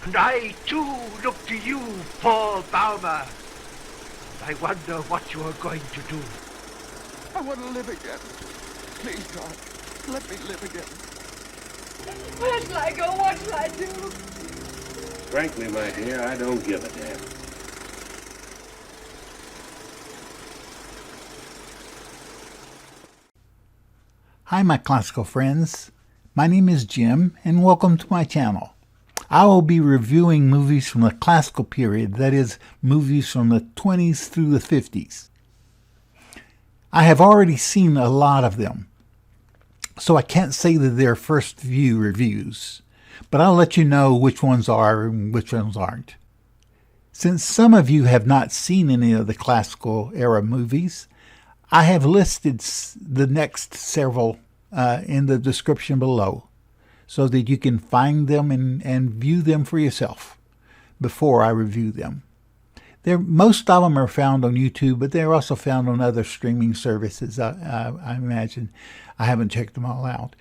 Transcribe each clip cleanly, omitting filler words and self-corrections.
And I, too, look to you, Paul Baumer. I wonder what you are going to do. I want to live again. Please, God, let me live again. Where shall I go? What shall I do? Frankly, my dear, I don't give a damn. Hi, my classical friends. My name is Jim, and welcome to my channel. I will be reviewing movies from the classical period, that is, movies from the 20s through the 50s. I have already seen a lot of them, so I can't say that they're first view reviews, but I'll let you know which ones are and which ones aren't. Since some of you have not seen any of the classical era movies, I have listed the next several in the description below so that you can find them and view them for yourself before I review them. Most of them are found on YouTube, but they're also found on other streaming services, I imagine. I haven't checked them all out.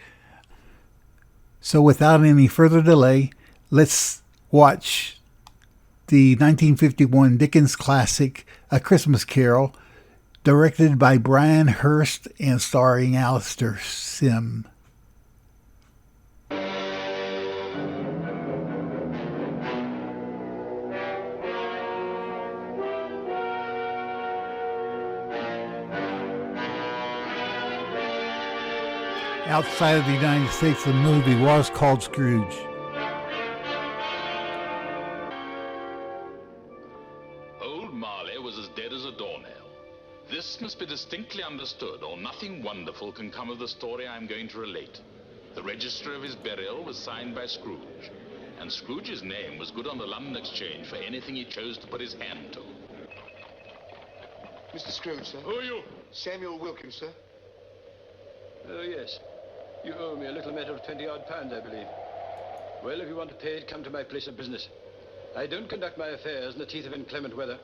So without any further delay, let's watch the 1951 Dickens classic, A Christmas Carol, directed by Brian Hearst and starring Alistair Sim. Outside of the United States, the movie was called Scrooge. Old Marley was as dead as a doornail. This must be distinctly understood, or nothing wonderful can come of the story I'm going to relate. The register of his burial was signed by Scrooge, and Scrooge's name was good on the London Exchange for anything he chose to put his hand to. Mr. Scrooge, sir. Who are you? Samuel Wilkins, sir. Oh, yes. You owe me a little matter of 20-odd pounds, I believe. Well, if you want to pay it, come to my place of business. I don't conduct my affairs in the teeth of inclement weather.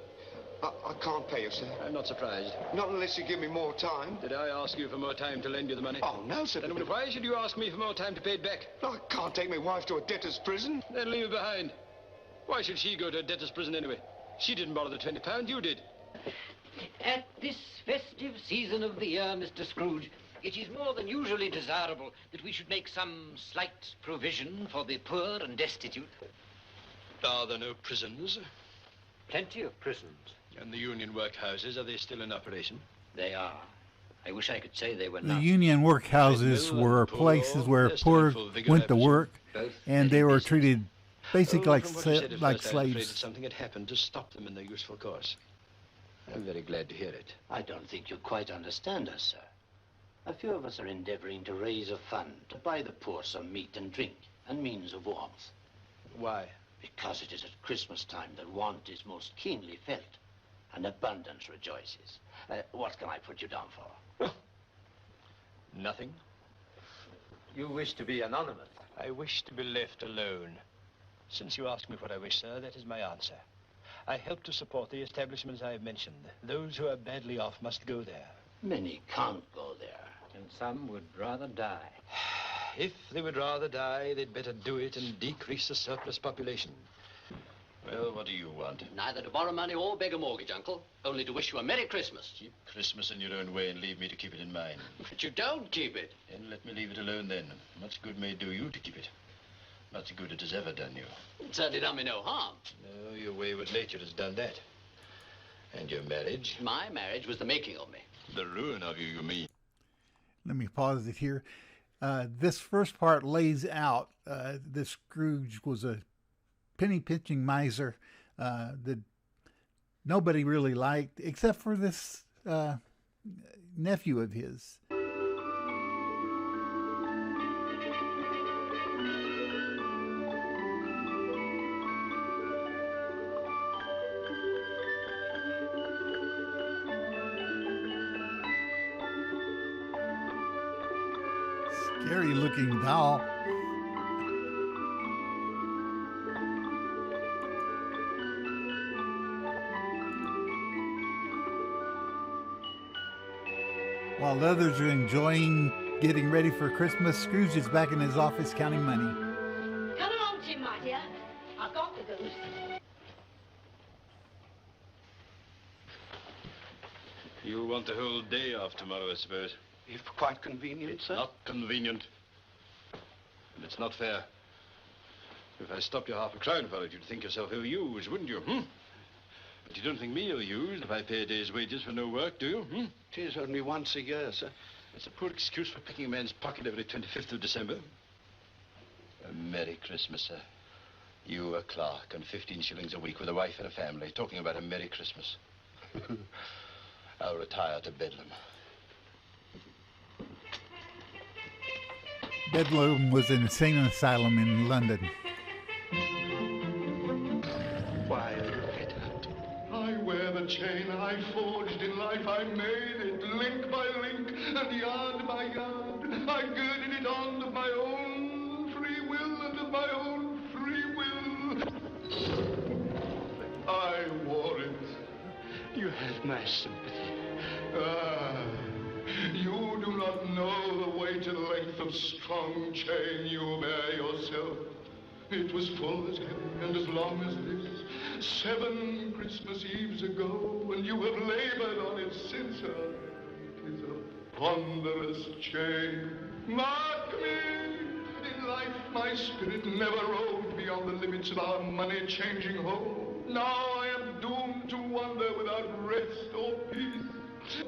I can't pay you, sir. I'm not surprised. Not unless you give me more time. Did I ask you for more time to lend you the money? Oh, no, sir. Then why should you ask me for more time to pay it back? I can't take my wife to a debtor's prison. Then leave her behind. Why should she go to a debtor's prison anyway? She didn't borrow the £20, you did. At this festive season of the year, Mr. Scrooge, it is more than usually desirable that we should make some slight provision for the poor and destitute. Are there no prisons? Plenty of prisons. And the union workhouses, are they still in operation? They are. I wish I could say they were The not. union workhouses were places where poor went to work, and they were treated basically like slaves. I'm afraid that something had happened to stop them in their useful course. I'm very glad to hear it. I don't think you quite understand us, sir. A few of us are endeavoring to raise a fund to buy the poor some meat and drink and means of warmth. Why? Because it is at Christmas time that want is most keenly felt and abundance rejoices. What can I put you down for? Nothing. You wish to be anonymous. I wish to be left alone. Since you ask me what I wish, sir, that is my answer. I help to support the establishments I have mentioned. Those who are badly off must go there. Many can't go there, and some would rather die. If they would rather die, they'd better do it and decrease the surplus population. Well, what do you want? Neither to borrow money or beg a mortgage, Uncle. Only to wish you a Merry Christmas. Keep Christmas in your own way and leave me to keep it in mine. But you don't keep it. Then let me leave it alone then. Much good may do you to keep it. Much good it has ever done you. It certainly done me no harm. No, your wayward nature has done that. And your marriage? My marriage was the making of me. The ruin of you, you mean? Let me pause it here. This first part lays out that Scrooge was a penny-pinching miser that nobody really liked, except for this nephew of his. Scary looking doll. While others are enjoying getting ready for Christmas, Scrooge is back in his office counting money. Come along, Jim, my dear. I got the ghost. You'll want the whole day off tomorrow, I suppose. If quite convenient, It's sir. not convenient. And it's not fair. If I stopped you half a crown for it, you'd think yourself ill-used, wouldn't you, But you don't think me ill-used if I pay a day's wages for no work, do you, It is only once a year, sir. It's a poor excuse for picking a man's pocket every 25th of December. A Merry Christmas, sir. You, a clerk, and 15 shillings a week with a wife and a family, talking about a Merry Christmas. I'll retire to Bedlam. Bedlam was an insane asylum in London. Why are you fit out? I wear the chain I forged in life. I made it link by link and yard by yard. I girded it on of my own free will and of my own free will. I wore it. You have my sympathy. Ah, you do not know the weight and length of strong chain you bear yourself. It was full as heavy and as long as this 7 Christmas Eves ago, and you have labored on it since. It is a ponderous chain. Mark me! In life, my spirit never roved beyond the limits of our money-changing home. Now I am doomed to wander without rest or peace.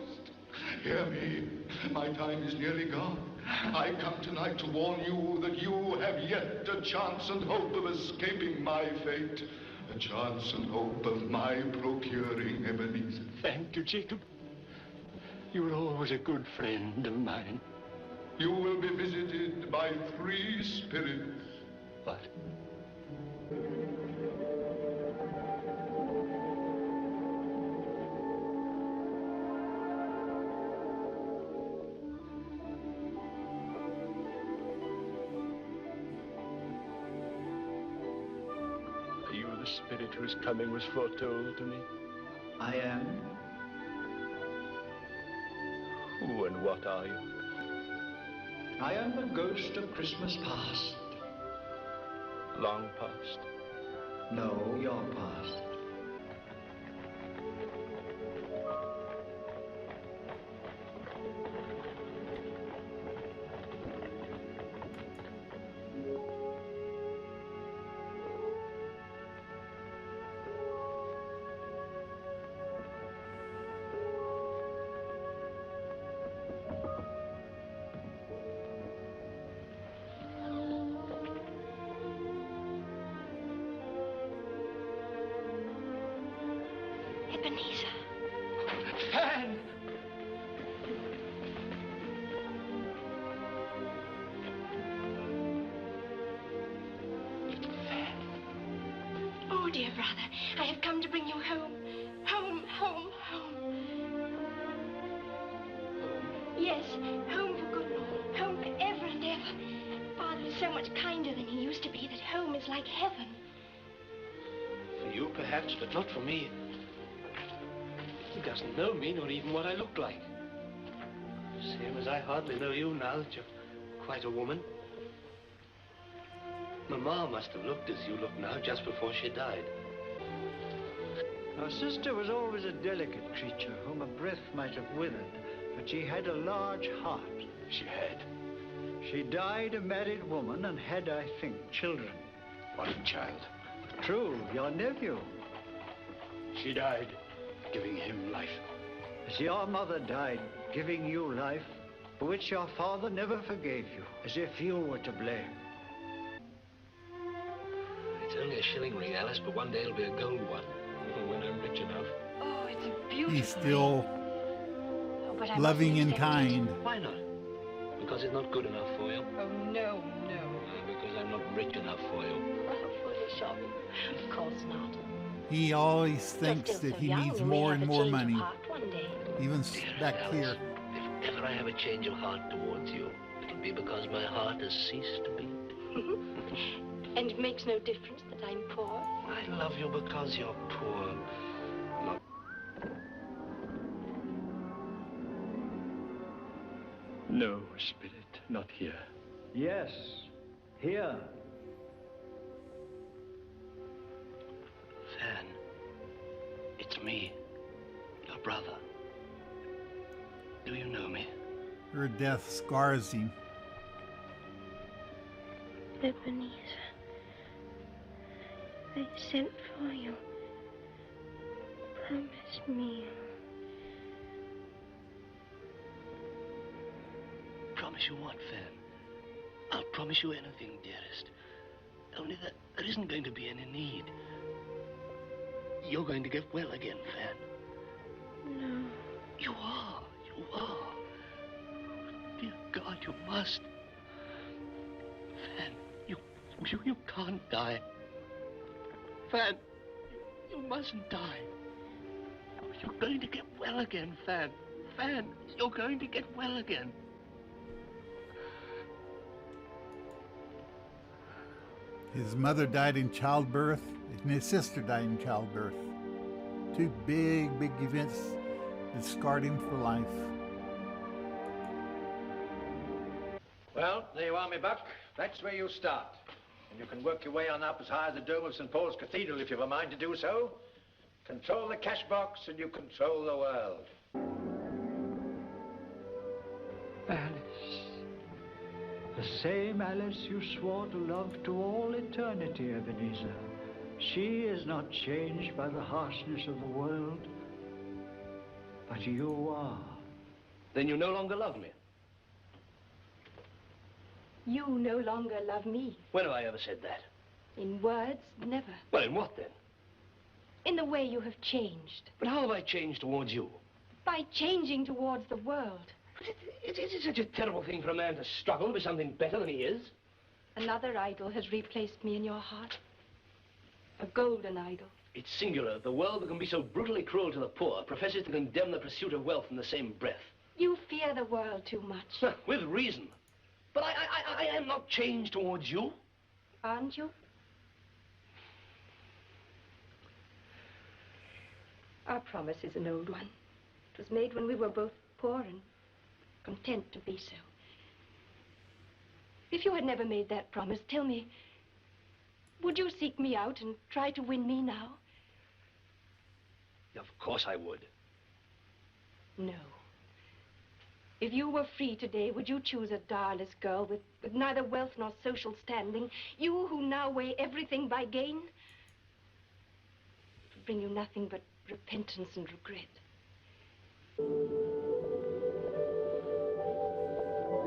Hear me, my time is nearly gone. I come tonight to warn you that you have yet a chance and hope of escaping my fate. A chance and hope of my procuring Ebenezer. Thank you, Jacob. You were always a good friend of mine. You will be visited by 3 spirits. What? Are you the spirit whose coming was foretold to me? I am. Who and what are you? I am the ghost of Christmas past. Long past. No, your past. Ebenezer. Fan! Oh, dear brother, I have come to bring you home. Home, home, home. Yes, home for good. Home forever and ever. Father is so much kinder than he used to be that home is like heaven. For you, perhaps, but not for me. He doesn't know me, nor even what I look like. Same as I hardly know you now that you're quite a woman. Mamma must have looked as you look now just before she died. Our sister was always a delicate creature whom a breath might have withered, but she had a large heart. She had. She died a married woman and had, I think, children. One child. True, your nephew. She died, giving him life. As your mother died, giving you life, for which your father never forgave you, as if you were to blame. It's only a shilling ring, Alice, but one day it'll be a gold one. When I'm rich enough. Oh, it's a beautiful He's still Oh, but I loving mustn't and accept it. kind. Why not? Because it's not good enough for you? Oh, no, no. Because I'm not rich enough for you. Oh, foolish of you. Of course not. He always thinks You're still that so he young, needs you may more have and a more change of money. heart one day. Even Dear back Alice, here. if ever I have a change of heart towards you, it'll be because my heart has ceased to beat. And it makes no difference that I'm poor. I love you because you're poor. Not... No, spirit, not here. Yes, here. me, your brother. Do you know me? Her death scars him. Ebenezer, I sent for you. Promise me. Promise you what, Fan? I'll promise you anything, dearest. Only that there isn't going to be any need. You're going to get well again, Fan. No. You are. You are. Dear God, you must. Fan, you can't die. Fan, you mustn't die. You're going to get well again, Fan. Fan, you're going to get well again. His mother died in childbirth, and his sister died in childbirth. Two big events that scarred him for life. Well, there you are, me buck. That's where you start. And you can work your way on up as high as the dome of St. Paul's Cathedral if you've a mind to do so. Control the cash box and you control the world. Alice. The same Alice you swore to love to all eternity, Ebenezer. She is not changed by the harshness of the world, but you are. Then you no longer love me. You no longer love me. When have I ever said that? In words, never. Well, in what then? In the way you have changed. But how have I changed towards you? By changing towards the world. It's such a terrible thing for a man to struggle to be something better than he is. Another idol has replaced me in your heart. A golden idol. It's singular. The world that can be so brutally cruel to the poor professes to condemn the pursuit of wealth in the same breath. You fear the world too much. With reason. But I am not changed towards you. Aren't you? Our promise is an old one. It was made when we were both poor and content to be so. If you had never made that promise, tell me, would you seek me out and try to win me now? Of course I would. No. If you were free today, would you choose a darless girl with neither wealth nor social standing? You who now weigh everything by gain? It would bring you nothing but repentance and regret.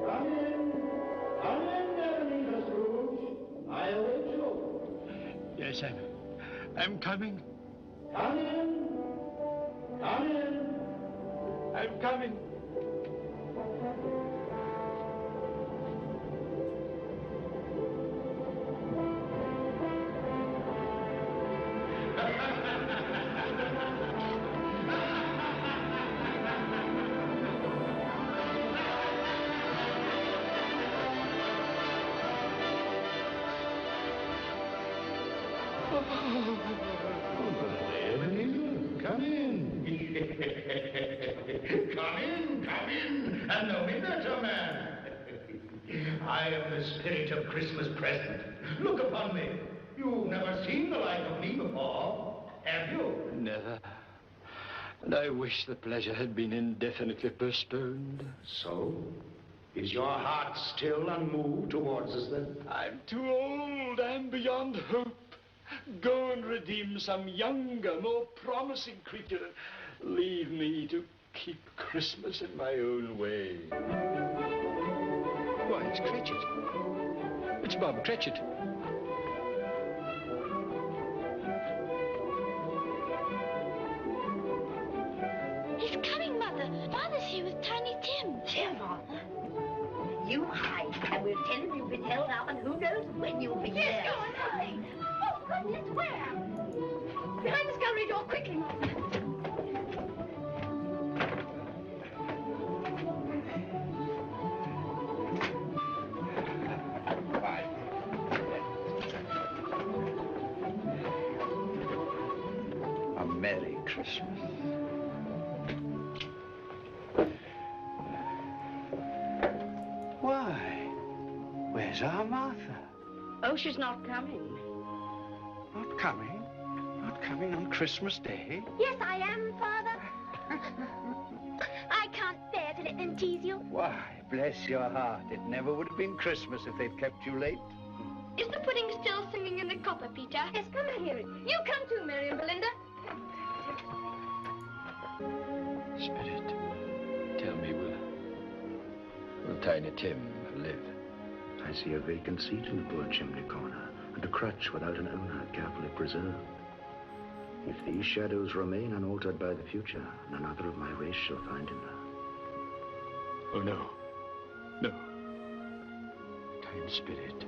Come in, Ebenezer Scrooge. I await you. Yes, I'm coming. Come in. Come in. I'm coming. Come in. Come in, and know me better, man. I am the spirit of Christmas present. Look upon me. You've never seen the like of me before, have you? Never. And I wish the pleasure had been indefinitely postponed. So? Is your heart still unmoved towards us, then? I'm too old. I'm beyond hope. Go and redeem some younger, more promising creature. Leave me to keep Christmas in my own way. Why, it's Cratchit. It's Bob Cratchit. He's coming, Mother. Father's here with Tiny Tim. Tim, Arthur. You hide, and we'll tell him you've been held up, and who knows when you'll be Yes, there. go and hide. Oh, goodness, where? Behind the scullery door, quickly, Mother. A Merry Christmas. Why? Where's our Martha? Oh, she's not coming. Not coming? Not coming on Christmas Day? Yes, I am, Father. I can't bear to let them tease you. Why, bless your heart. It never would have been Christmas if they'd kept you late. Is the pudding still singing in the copper, Peter? Yes, come and hear it. You come too, Mary and Belinda. Spirit, tell me, will Tiny Tim live? I see a vacant seat in the poor chimney corner, and a crutch without an owner carefully preserved. If these shadows remain unaltered by the future, none other of my race shall find him there. Oh, no. No. Kind Spirit,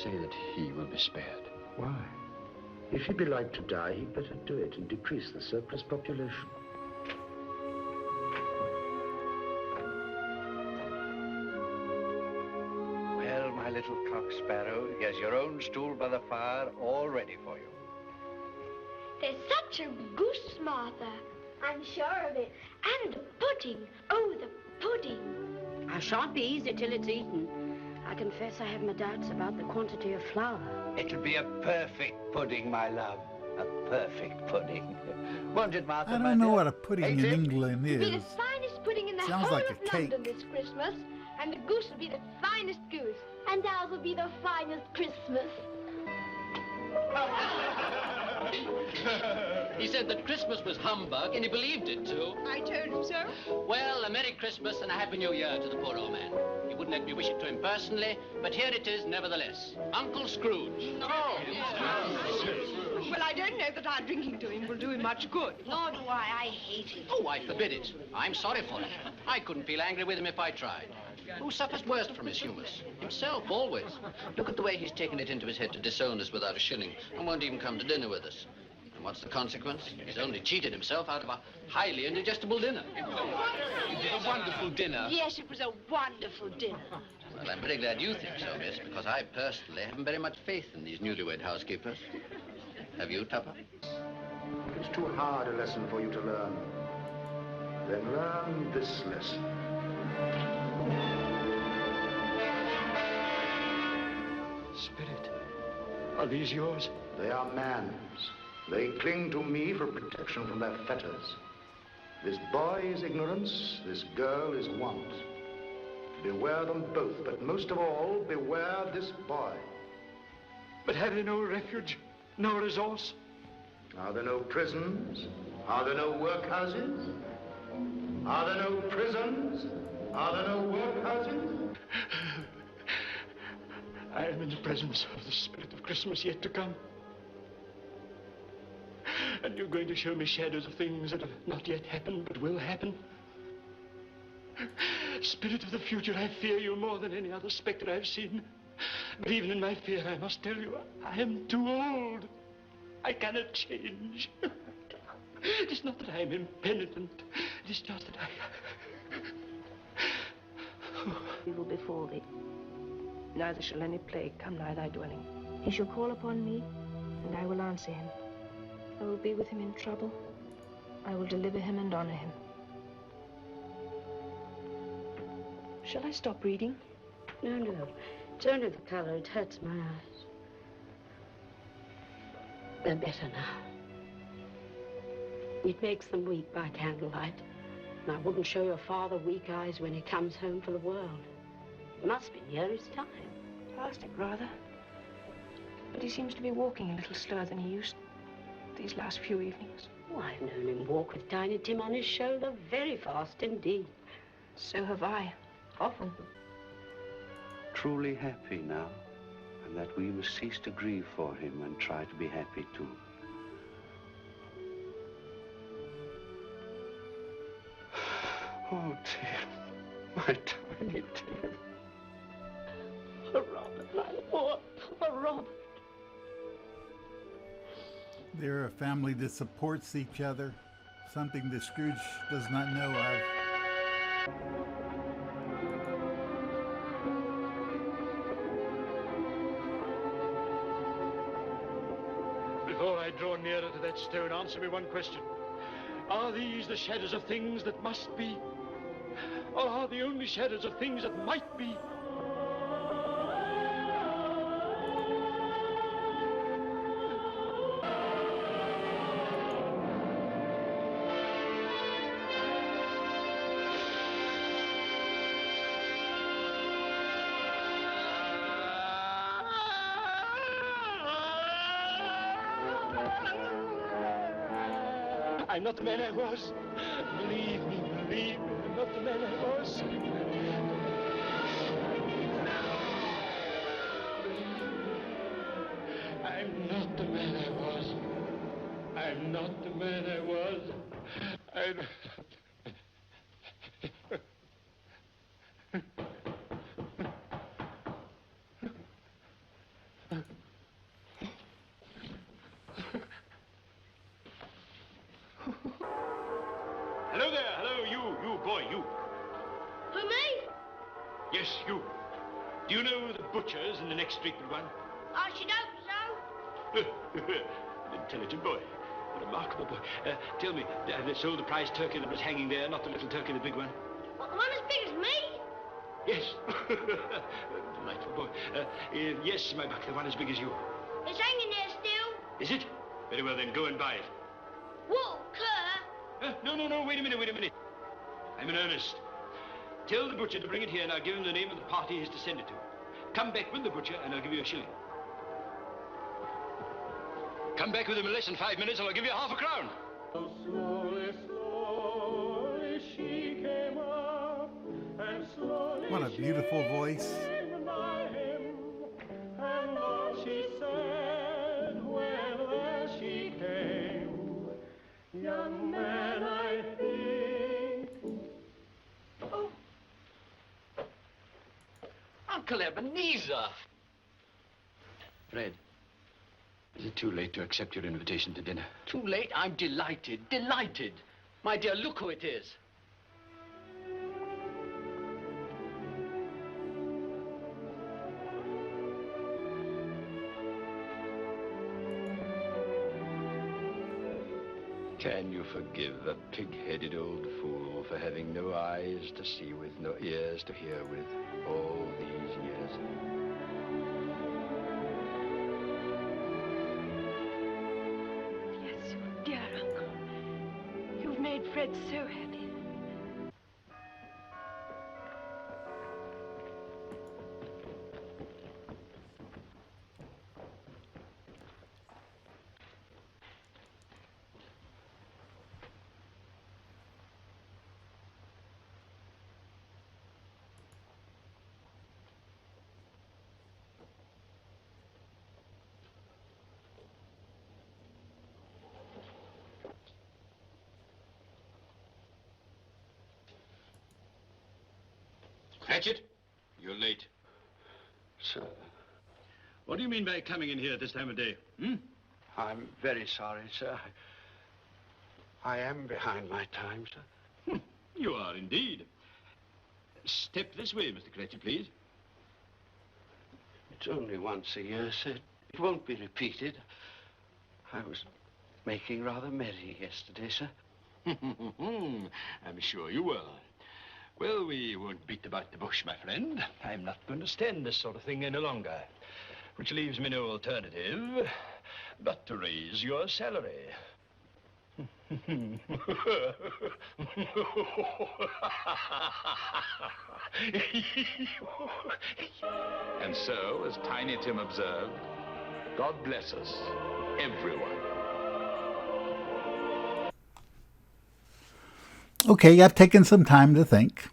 say that he will be spared. Why? If he'd be like to die, he'd better do it and decrease the surplus population. Well, my little cock sparrow, here's your own stool by the fire all ready for you. There's such a goose, Martha. I'm sure of it. And the pudding. Oh, the pudding. I shan't be easy till it's eaten. I confess I have my doubts about the quantity of flour. It'll be a perfect pudding, my love. A perfect pudding. Won't it, Martha? I don't know what a pudding in England It'll be the is. finest pudding in the Sounds whole like a of cake. London this Christmas. And the goose will be the finest goose. And ours will be the finest Christmas. He said that Christmas was humbug, and he believed it, too. I told him so. Well, a Merry Christmas and a Happy New Year to the poor old man. He wouldn't let me wish it to him personally, but here it is nevertheless. Uncle Scrooge. Oh. Well, I don't know that our drinking to him will do him much good. Nor do I. I hate it. Oh, I forbid it. I'm sorry for it. I couldn't feel angry with him if I tried. Who suffers worst from his humours? Himself, always. Look at the way he's taken it into his head to disown us without a shilling and won't even come to dinner with us. And what's the consequence? He's only cheated himself out of a highly indigestible dinner. A wonderful dinner. Yes, it was a wonderful dinner. Well, I'm very glad you think so, miss, because I personally haven't very much faith in these newlywed housekeepers. Have you, Tupper? It's too hard a lesson for you to learn. Then learn this lesson. Spirit, are these yours? They are man's. They cling to me for protection from their fetters. This boy is ignorance, this girl is want. Beware them both, but most of all, beware this boy. But have they no refuge, no resource? Are there no prisons? Are there no workhouses? Are there no prisons? Are there no workhouses? I am in the presence of the spirit of Christmas yet to come. And you're going to show me shadows of things that have not yet happened, but will happen. Spirit of the future, I fear you more than any other spectre I've seen. But even in my fear, I must tell you, I am too old. I cannot change. It is not that I am impenitent. It is just that I... He will befall thee. Neither shall any plague come nigh thy dwelling. He shall call upon me, and I will answer him. I will be with him in trouble. I will deliver him and honor him. Shall I stop reading? No, no. It's only the color. It hurts my eyes. They're better now. It makes them weep by candlelight. And I wouldn't show your father weak eyes when he comes home for the world. It must be near his time. Past it, rather. But he seems to be walking a little slower than he used these last few evenings. Oh, I've known him walk with Tiny Tim on his shoulder very fast indeed. So have I. Often. Truly happy now, and that we must cease to grieve for him and try to be happy too. Oh, Tim, my Tiny Tim. Oh, Robert, my boy. Oh, Robert. They're a family that supports each other, something that Scrooge does not know of. Before I draw nearer to that stone, answer me one question. Are these the shadows of things that must be? Or are they only shadows of things that might be? I'm not the man I was. Believe me, I'm not the man I was. I'm not the man I was. I'm not the man I was. I'm... Hello there, hello, you boy, you. Who, me? Yes, you. Do you know the butcher's in the next street but one? I should hope so. An intelligent boy. A remarkable boy. Tell me, have they sold the prize turkey that was hanging there, not the little turkey, the big one? What, the one as big as me? Yes. Delightful boy. Yes, my buck, the one as big as you. It's hanging there still. Is it? Very well, then, go and buy it. Walker? No, wait a minute. I'm in earnest. Tell the butcher to bring it here, and I'll give him the name of the party he's to send it to. Come back with the butcher, and I'll give you a shilling. Come back with him in less than 5 minutes, and I'll give you half a crown. Slowly, slowly she came up, and slowly What a beautiful voice. by him, and Lord, she said, when there she came, young man, I think. Oh. Uncle Ebenezer. Fred, is it too late to accept your invitation to dinner? Too late? I'm delighted. My dear, look who it is. Can you forgive a pig-headed old fool for having no eyes to see with, no ears to hear with, all these years? Yes, you dear uncle. You've made Fred so happy. Cratchit, you're late. Sir, What do you mean by coming in here at this time of day? I'm very sorry, sir. I am behind my time, sir. You are indeed. Step this way, Mr. Cratchit, please. It's only once a year, sir. It won't be repeated. I was making rather merry yesterday, sir. I'm sure you were. Well, we won't beat about the bush, my friend. I'm not going to stand this sort of thing any longer, which leaves me no alternative but to raise your salary. And so, as Tiny Tim observed, God bless us, everyone. Okay, I've taken some time to think,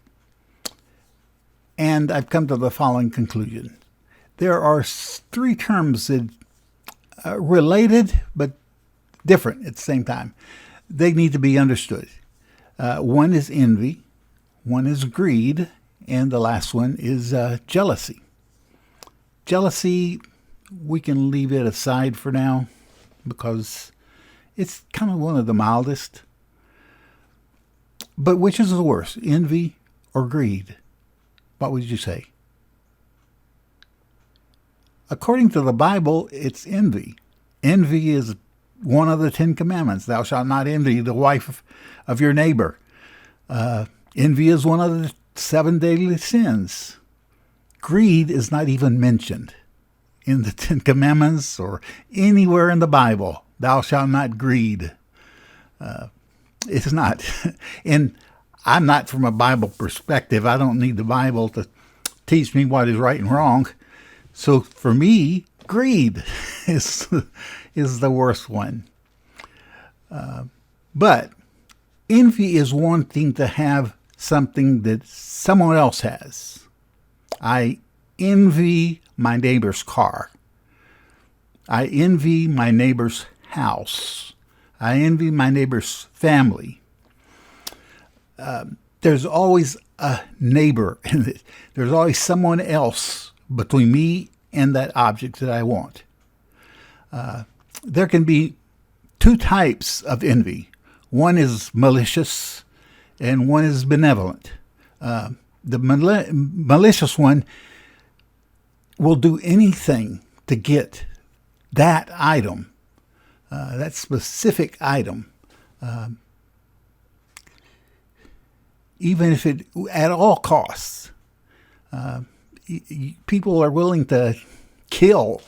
and I've come to the following conclusion. There are three terms that are related but different at the same time. They need to be understood. One is envy, one is greed, and the last one is jealousy. Jealousy, we can leave it aside for now because it's kind of one of the mildest. But which is the worst, envy or greed? What would you say? According to the Bible, it's envy. Envy is one of the 10 Commandments. Thou shalt not envy the wife of your neighbor. Envy is one of the 7 deadly sins. Greed is not even mentioned in the 10 Commandments or anywhere in the Bible. Thou shalt not greed. It's not. And I'm not from a Bible perspective. I don't need the Bible to teach me what is right and wrong. So for me, greed is the worst one. But envy is wanting to have something that someone else has. I envy my neighbor's car. I envy my neighbor's house. I envy my neighbor's family. There's always a neighbor in it. There's always someone else between me and that object that I want. There can be two types of envy. One is malicious and one is benevolent. The malicious one will do anything to get that item, that specific item, even if it at all costs. People are willing to kill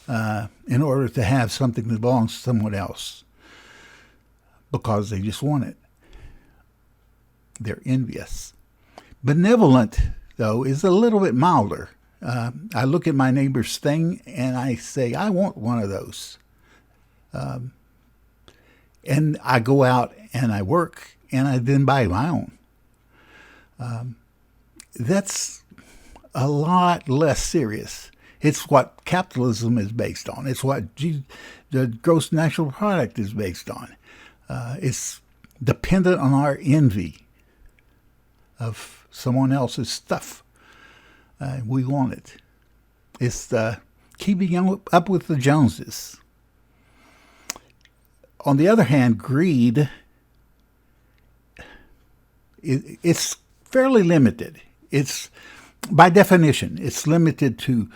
in order to have something that belongs to someone else because they just want it. They're envious. Benevolent, though, is a little bit milder. I look at my neighbor's thing and I say, I want one of those. And I go out and I work and I then buy my own. That's a lot less serious. It's what capitalism is based on. It's what the gross national product is based on. It's dependent on our envy of someone else's stuff. We want it. It's keeping up with the Joneses. On the other hand, greed, it's fairly limited. It's, by definition, it's limited to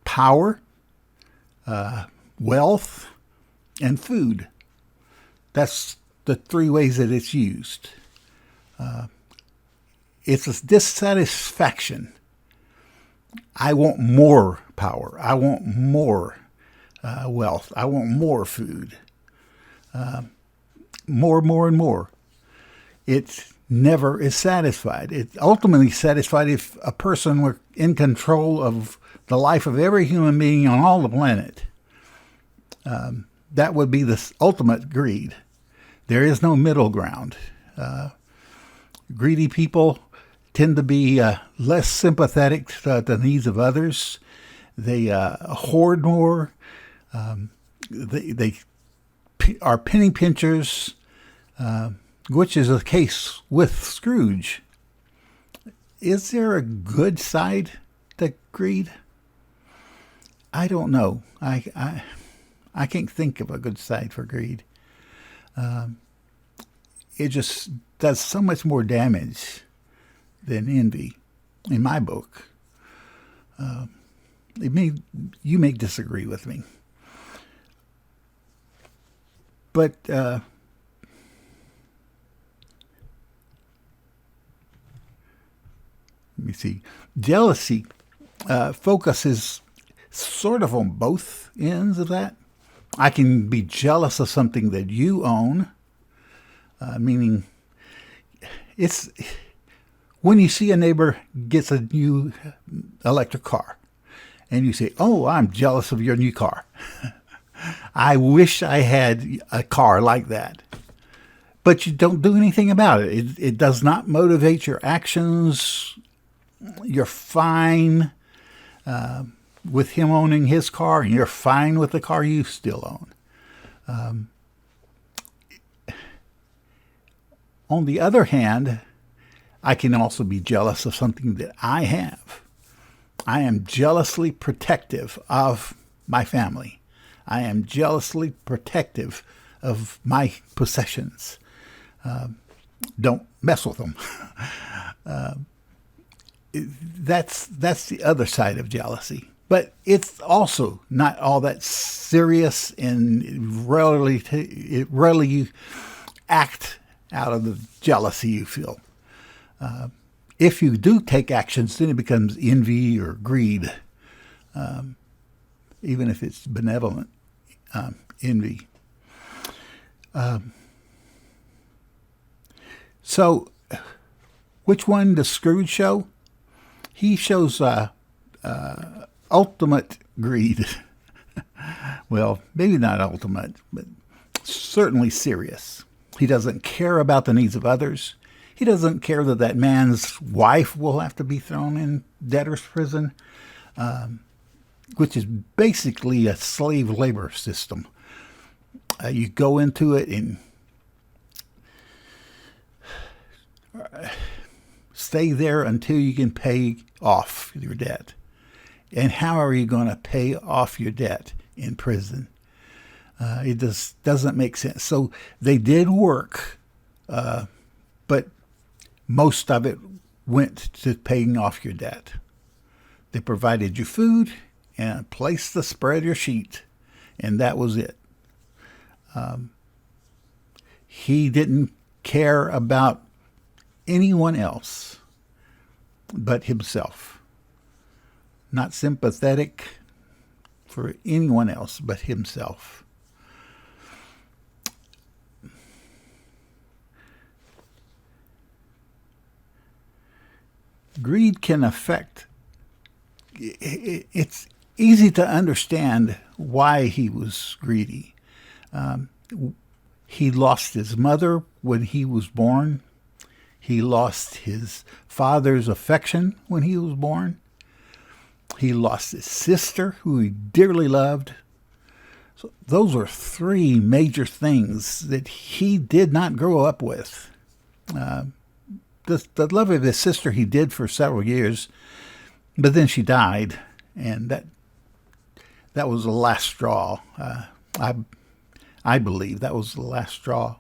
power, wealth, and food. That's the three ways that it's used. It's a dissatisfaction. I want more power. I want more wealth. I want more food. More, and more. It never is satisfied. It's ultimately satisfied if a person were in control of the life of every human being on all the planet. That would be the ultimate greed. There is no middle ground. Greedy people tend to be less sympathetic to the needs of others. They hoard more. They are penny pinchers, which is the case with Scrooge. Is there a good side to greed? I don't know. I can't think of a good side for greed. It just does so much more damage than envy, in my book. You may disagree with me. But let me see. Jealousy focuses sort of on both ends of that. I can be jealous of something that you own, meaning it's when you see a neighbor gets a new electric car and you say, oh, I'm jealous of your new car. I wish I had a car like that. But you don't do anything about it. It does not motivate your actions. You're fine with him owning his car, and you're fine with the car you still own. On the other hand, I can also be jealous of something that I have. I am jealously protective of my family. I am jealously protective of my possessions. Don't mess with them. That's the other side of jealousy. But it's also not all that serious, and rarely you act out of the jealousy you feel. If you do take actions, then it becomes envy or greed, even if it's benevolent envy. So, which one does Scrooge show? He shows ultimate greed. Well, maybe not ultimate, but certainly serious. He doesn't care about the needs of others. He doesn't care that that man's wife will have to be thrown in debtor's prison, which is basically a slave labor system. You go into it and stay there until you can pay off your debt. And how are you going to pay off your debt in prison? It just doesn't make sense. So they did work, but most of it went to paying off your debt. They provided you food and a place to spread your sheet, and that was it. He didn't care about anyone else but himself. Not sympathetic for anyone else but himself. Greed can affect. It's easy to understand why he was greedy. He lost his mother when he was born. He lost his father's affection when he was born. He lost his sister, who he dearly loved. So those are three major things that he did not grow up with. The love of his sister he did for several years, but then she died, and that was the last straw. I believe that was the last straw.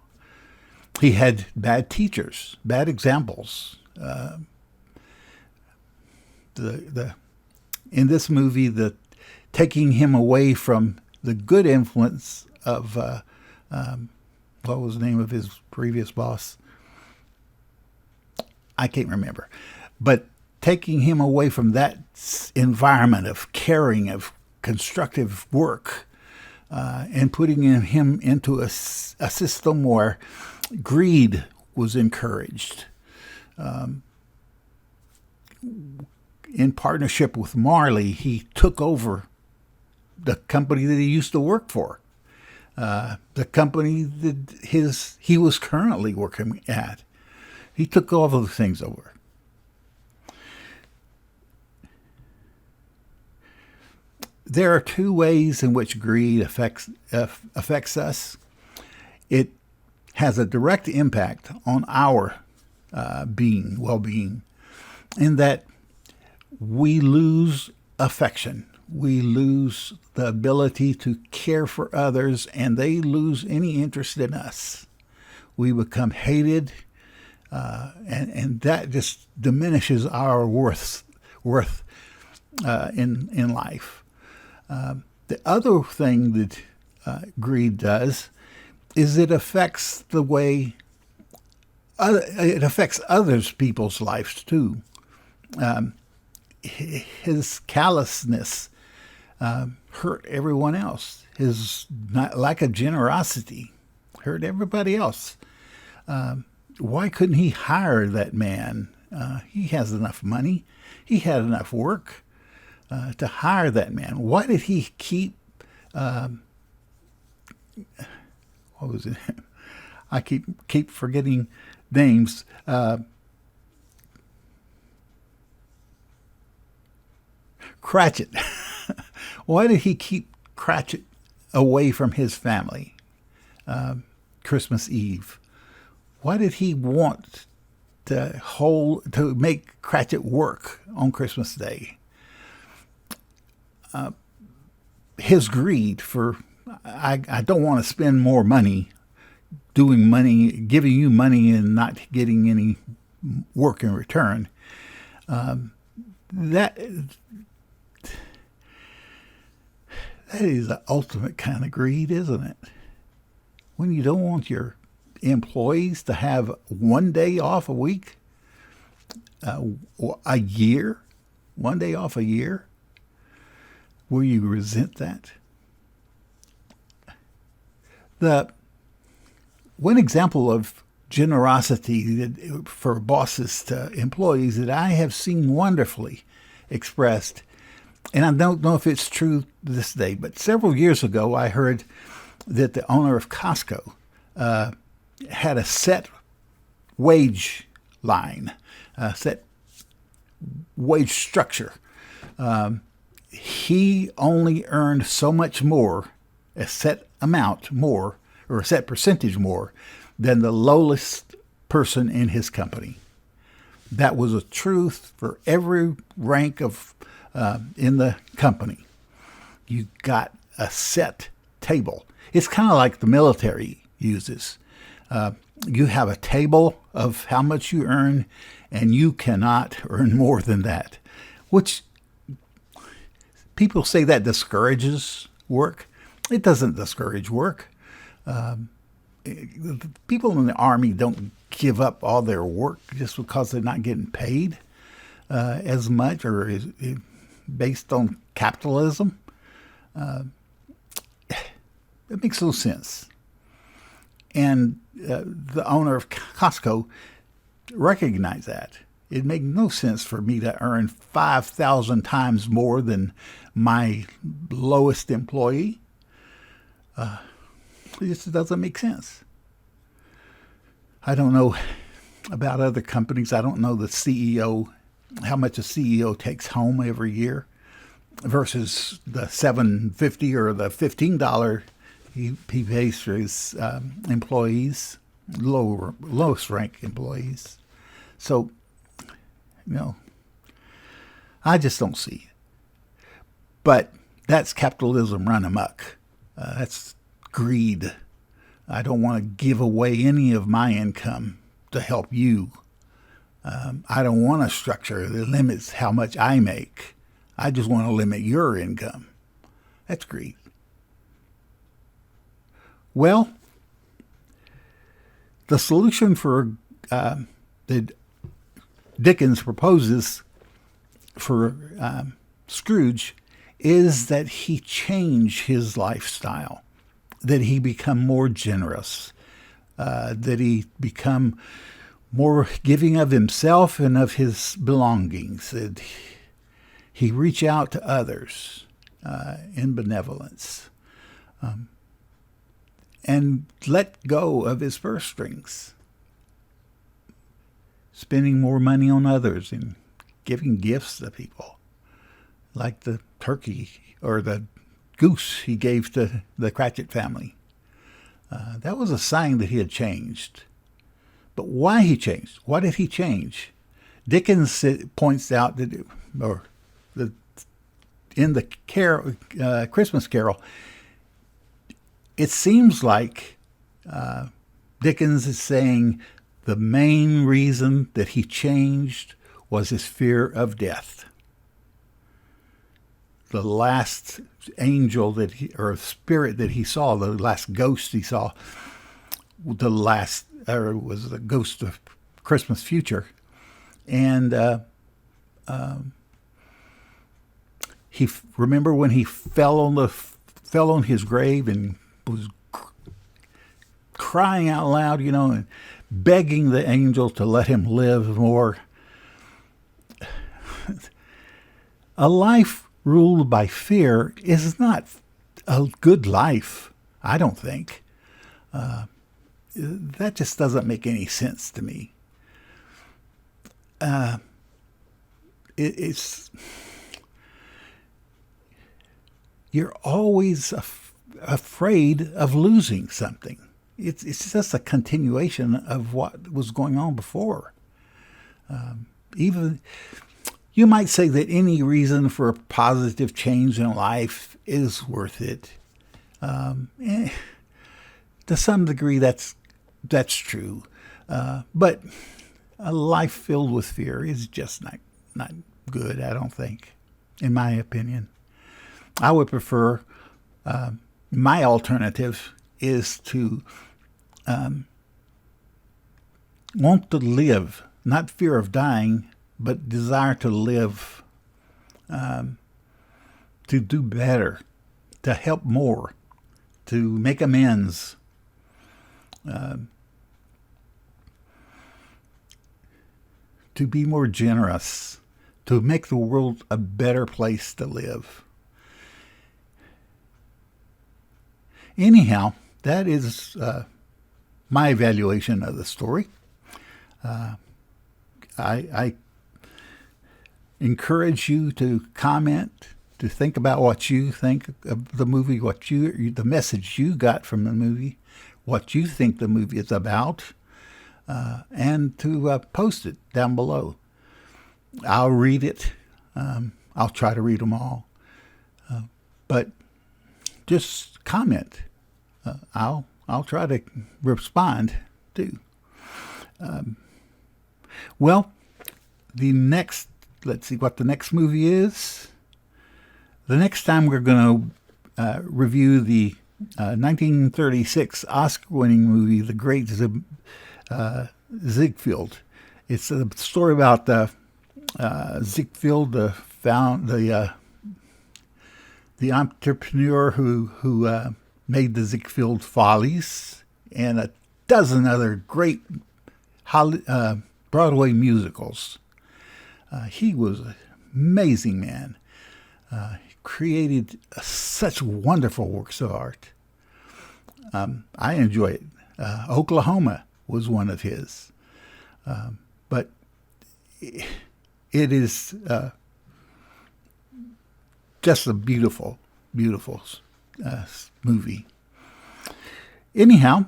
He had bad teachers, bad examples. In this movie, the taking him away from the good influence of what was the name of his previous boss? I can't remember. But taking him away from that environment of caring, of constructive work, and putting him into a system where greed was encouraged. In partnership with Marley, he took over the company that he used to work for, the company that he was currently working at. He took all of the things over. There are two ways in which greed affects us. It has a direct impact on our well-being, in that we lose affection. We lose the ability to care for others, and they lose any interest in us. We become hated, and that just diminishes our worth in life. The other thing that greed does is it affects the way it affects others people's lives too. His callousness hurt everyone else. His lack of generosity hurt everybody else. Why couldn't he hire that man? He has enough money. He had enough work to hire that man. Why did he keep... what was it? I keep forgetting names. Cratchit. Why did he keep Cratchit away from his family? Christmas Eve. Why did he want to make Cratchit work on Christmas Day? His greed for, I don't want to spend more money giving you money and not getting any work in return. That is the ultimate kind of greed, isn't it? When you don't want your employees to have one day off a week, a year, one day off a year, will you resent that? One example of generosity for bosses to employees that I have seen wonderfully expressed, and I don't know if it's true this day, but several years ago I heard that the owner of Costco had a set wage line, a set wage structure. He only earned so much more, a set amount more, or a set percentage more, than the lowest person in his company. That was a truth for every rank of in the company. You got a set table. It's kind of like the military uses. You have a table of how much you earn, and you cannot earn more than that, which people say that discourages work. It doesn't discourage work. People in the Army don't give up all their work just because they're not getting paid as much, or is based on capitalism. It makes no sense. And the owner of Costco recognized that. It made no sense for me to earn 5,000 times more than my lowest employee. It just doesn't make sense. I don't know about other companies. I don't know the CEO, how much a CEO takes home every year versus the $7.50 or the $15 he pays for his employees, lowest rank employees. So, I just don't see it. But that's capitalism run amok. That's greed. I don't want to give away any of my income to help you. I don't want a structure that limits how much I make. I just want to limit your income. That's greed. Well, the solution for that Dickens proposes for Scrooge is that he change his lifestyle, that he become more generous, that he become more giving of himself and of his belongings, that he reach out to others in benevolence, and let go of his purse strings, spending more money on others and giving gifts to people, like the turkey or the goose he gave to the Cratchit family. That was a sign that he had changed. But why he changed? Why did he change? Dickens points out that, in the Christmas Carol, it seems like Dickens is saying the main reason that he changed was his fear of death. The last angel or spirit that he saw, the last ghost he saw, was the ghost of Christmas future. And remember when he fell on his grave and was crying out loud, and begging the angel to let him live more. A life ruled by fear is not a good life, I don't think. That just doesn't make any sense to me. You're always afraid of losing something. It's just a continuation of what was going on before. Even you might say that any reason for a positive change in life is worth it. To some degree, that's true. But a life filled with fear is just not good, I don't think, in my opinion. I would prefer, my alternative is to want to live, not fear of dying, but desire to live, to do better, to help more, to make amends, to be more generous, to make the world a better place to live. Anyhow, that is my evaluation of the story. I encourage you to comment, to think about what you think of the movie, the message you got from the movie, what you think the movie is about, and to post it down below. I'll read it. I'll try to read them all. But just comment. I'll try to respond too. Well, let's see what the next movie is. The next time we're going to review the 1936 Oscar-winning movie, The Great Ziegfeld. It's a story about Ziegfeld, the entrepreneur who made the Ziegfeld Follies and a dozen other great Broadway musicals. He was an amazing man. He created such wonderful works of art. I enjoy it. Oklahoma was one of his. But it is just a beautiful, beautiful movie. Anyhow,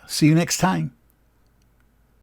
see you next time.